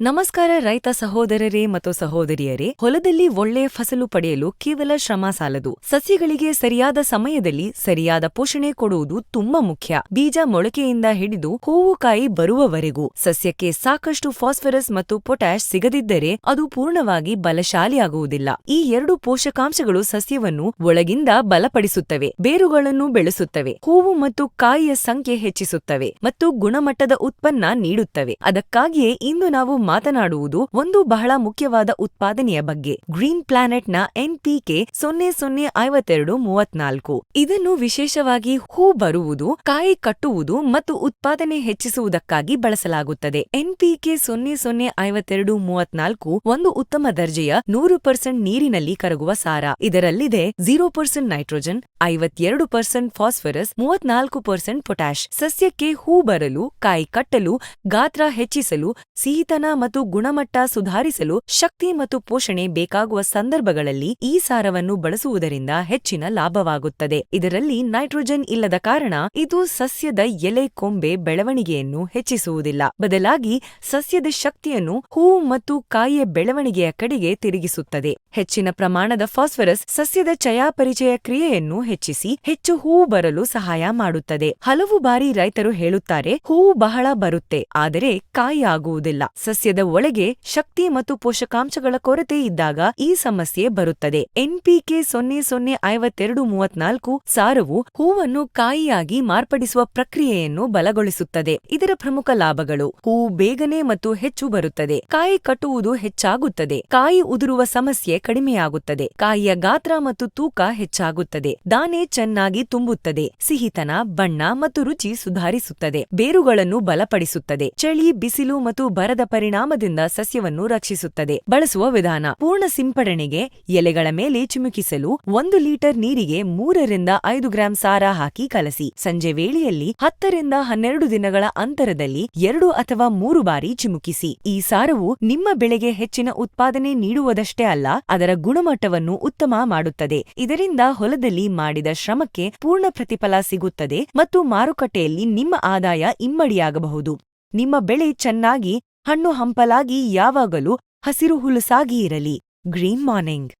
ನಮಸ್ಕಾರ ರೈತ ಸಹೋದರರೇ ಮತ್ತು ಸಹೋದರಿಯರೇ. ಹೊಲದಲ್ಲಿ ಒಳ್ಳೆ ಫಸಲು ಪಡೆಯಲು ಕೇವಲ ಶ್ರಮ ಸಾಲದು. ಸಸ್ಯಗಳಿಗೆ ಸರಿಯಾದ ಸಮಯದಲ್ಲಿ ಸರಿಯಾದ ಪೋಷಣೆ ಕೊಡುವುದು ತುಂಬಾ ಮುಖ್ಯ. ಬೀಜ ಮೊಳಕೆಯಿಂದ ಹಿಡಿದು ಹೂವು ಕಾಯಿ ಬರುವವರೆಗೂ ಸಸ್ಯಕ್ಕೆ ಸಾಕಷ್ಟು ಫಾಸ್ಫರಸ್ ಮತ್ತು ಪೊಟ್ಯಾಷ್ ಸಿಗದಿದ್ದರೆ ಅದು ಪೂರ್ಣವಾಗಿ ಬಲಶಾಲಿಯಾಗುವುದಿಲ್ಲ. ಈ ಎರಡು ಪೋಷಕಾಂಶಗಳು ಸಸ್ಯವನ್ನು ಒಳಗಿಂದ ಬಲಪಡಿಸುತ್ತವೆ, ಬೇರುಗಳನ್ನು ಬೆಳೆಸುತ್ತವೆ, ಹೂವು ಮತ್ತು ಕಾಯಿಯ ಸಂಖ್ಯೆ ಹೆಚ್ಚಿಸುತ್ತವೆ ಮತ್ತು ಗುಣಮಟ್ಟದ ಉತ್ಪನ್ನ ನೀಡುತ್ತವೆ. ಅದಕ್ಕಾಗಿಯೇ ಇಂದು ನಾವು ಮಾತನಾಡುವುದು ಒಂದು ಬಹಳ ಮುಖ್ಯವಾದ ಉತ್ಪಾದನೆಯ ಬಗ್ಗೆ, ಗ್ರೀನ್ ಪ್ಲಾನೆಟ್ ನ NPK 005234. ಇದನ್ನು ವಿಶೇಷವಾಗಿ ಹೂ ಬರುವುದು, ಕಾಯಿ ಕಟ್ಟುವುದು ಮತ್ತು ಉತ್ಪಾದನೆ ಹೆಚ್ಚಿಸುವುದಕ್ಕಾಗಿ ಬಳಸಲಾಗುತ್ತದೆ. NPK 005234 ಒಂದು ಉತ್ತಮ ದರ್ಜೆಯ 100% ನೀರಿನಲ್ಲಿ ಕರಗುವ ಸಾರ. ಇದರಲ್ಲಿದೆ 0% ನೈಟ್ರೋಜನ್, 52% ಫಾಸ್ಫರಸ್, 34% ಪೊಟ್ಯಾಷ್. ಸಸ್ಯಕ್ಕೆ ಹೂ ಬರಲು, ಕಾಯಿ ಕಟ್ಟಲು, ಗಾತ್ರ ಹೆಚ್ಚಿಸಲು, ಸಿಹಿತನ ಮತ್ತು ಗುಣಮಟ್ಟ ಸುಧಾರಿಸಲು ಶಕ್ತಿ ಮತ್ತು ಪೋಷಣೆ ಬೇಕಾಗುವ ಸಂದರ್ಭಗಳಲ್ಲಿ ಈ ಸಾರವನ್ನು ಬಳಸುವುದರಿಂದ ಹೆಚ್ಚಿನ ಲಾಭವಾಗುತ್ತದೆ. ಇದರಲ್ಲಿ ನೈಟ್ರೋಜನ್ ಇಲ್ಲದ ಕಾರಣ ಇದು ಸಸ್ಯದ ಎಲೆ ಕೊಂಬೆ ಬೆಳವಣಿಗೆಯನ್ನು ಹೆಚ್ಚಿಸುವುದಿಲ್ಲ, ಬದಲಾಗಿ ಸಸ್ಯದ ಶಕ್ತಿಯನ್ನು ಹೂವು ಮತ್ತು ಕಾಯಿಯ ಬೆಳವಣಿಗೆಯ ಕಡೆಗೆ ತಿರುಗಿಸುತ್ತದೆ. ಹೆಚ್ಚಿನ ಪ್ರಮಾಣದ ಫಾಸ್ಫರಸ್ ಸಸ್ಯದ ಚಯಾಪರಿಚಯ ಕ್ರಿಯೆಯನ್ನು ಹೆಚ್ಚಿಸಿ ಹೆಚ್ಚು ಹೂವು ಬರಲು ಸಹಾಯ ಮಾಡುತ್ತದೆ. ಹಲವು ಬಾರಿ ರೈತರು ಹೇಳುತ್ತಾರೆ, ಹೂವು ಬಹಳ ಬರುತ್ತೆ ಆದರೆ ಕಾಯಿ ಆಗುವುದಿಲ್ಲ. ಸಸ್ಯದ ಒಳಗೆ ಶಕ್ತಿ ಮತ್ತು ಪೋಷಕಾಂಶಗಳ ಕೊರತೆ ಇದ್ದಾಗ ಈ ಸಮಸ್ಯೆ ಬರುತ್ತದೆ. NPK 005234 ಸಾರವು ಹೂವನ್ನು ಕಾಯಿಯಾಗಿ ಮಾರ್ಪಡಿಸುವ ಪ್ರಕ್ರಿಯೆಯನ್ನು ಬಲಗೊಳಿಸುತ್ತದೆ. ಇದರ ಪ್ರಮುಖ ಲಾಭಗಳು: ಹೂವು ಬೇಗನೆ ಮತ್ತು ಹೆಚ್ಚು ಬರುತ್ತದೆ, ಕಾಯಿ ಕಟ್ಟುವುದು ಹೆಚ್ಚಾಗುತ್ತದೆ, ಕಾಯಿ ಉದುರುವ ಸಮಸ್ಯೆ ಕಡಿಮೆಯಾಗುತ್ತದೆ, ಕಾಯಿಯ ಗಾತ್ರ ಮತ್ತು ತೂಕ ಹೆಚ್ಚಾಗುತ್ತದೆ, ದಾನೆ ಚೆನ್ನಾಗಿ ತುಂಬುತ್ತದೆ, ಸಿಹಿತನ, ಬಣ್ಣ ಮತ್ತು ರುಚಿ ಸುಧಾರಿಸುತ್ತದೆ, ಬೇರುಗಳನ್ನು ಬಲಪಡಿಸುತ್ತದೆ, ಚಳಿ, ಬಿಸಿಲು ಮತ್ತು ಬರದ ಪರಿಣಾಮದಿಂದ ಸಸ್ಯವನ್ನು ರಕ್ಷಿಸುತ್ತದೆ. ಬಳಸುವ ವಿಧಾನ: ಪೂರ್ಣ ಸಿಂಪಡಣೆಗೆ ಎಲೆಗಳ ಮೇಲೆ ಚಿಮುಕಿಸಲು 1 ಲೀಟರ್ ನೀರಿಗೆ 3 ರಿಂದ 5 ಗ್ರಾಂ ಸಾರ ಹಾಕಿ ಕಲಸಿ. ಸಂಜೆ ವೇಳೆಯಲ್ಲಿ 10 ರಿಂದ 12 ದಿನಗಳ ಅಂತರದಲ್ಲಿ 2 ಅಥವಾ 3 ಬಾರಿ ಚಿಮುಕಿಸಿ. ಈ ಸಾರವು ನಿಮ್ಮ ಬೆಳೆಗೆ ಹೆಚ್ಚಿನ ಉತ್ಪಾದನೆ ನೀಡುವುದಷ್ಟೇ ಅಲ್ಲ, ಅದರ ಗುಣಮಟ್ಟವನ್ನು ಉತ್ತಮ ಮಾಡುತ್ತದೆ. ಇದರಿಂದ ಹೊಲದಲ್ಲಿ ಮಾಡಿದ ಶ್ರಮಕ್ಕೆ ಪೂರ್ಣ ಪ್ರತಿಫಲ ಸಿಗುತ್ತದೆ ಮತ್ತು ಮಾರುಕಟ್ಟೆಯಲ್ಲಿ ನಿಮ್ಮ ಆದಾಯ ಇಮ್ಮಡಿಯಾಗಬಹುದು. ನಿಮ್ಮ ಬೆಳೆ ಚೆನ್ನಾಗಿ ಹಣ್ಣು ಹಂಪಲಾಗಿ ಯಾವಾಗಲೂ ಹಸಿರು ಹುಲುಸಾಗಿ ಇರಲಿ. Green morning.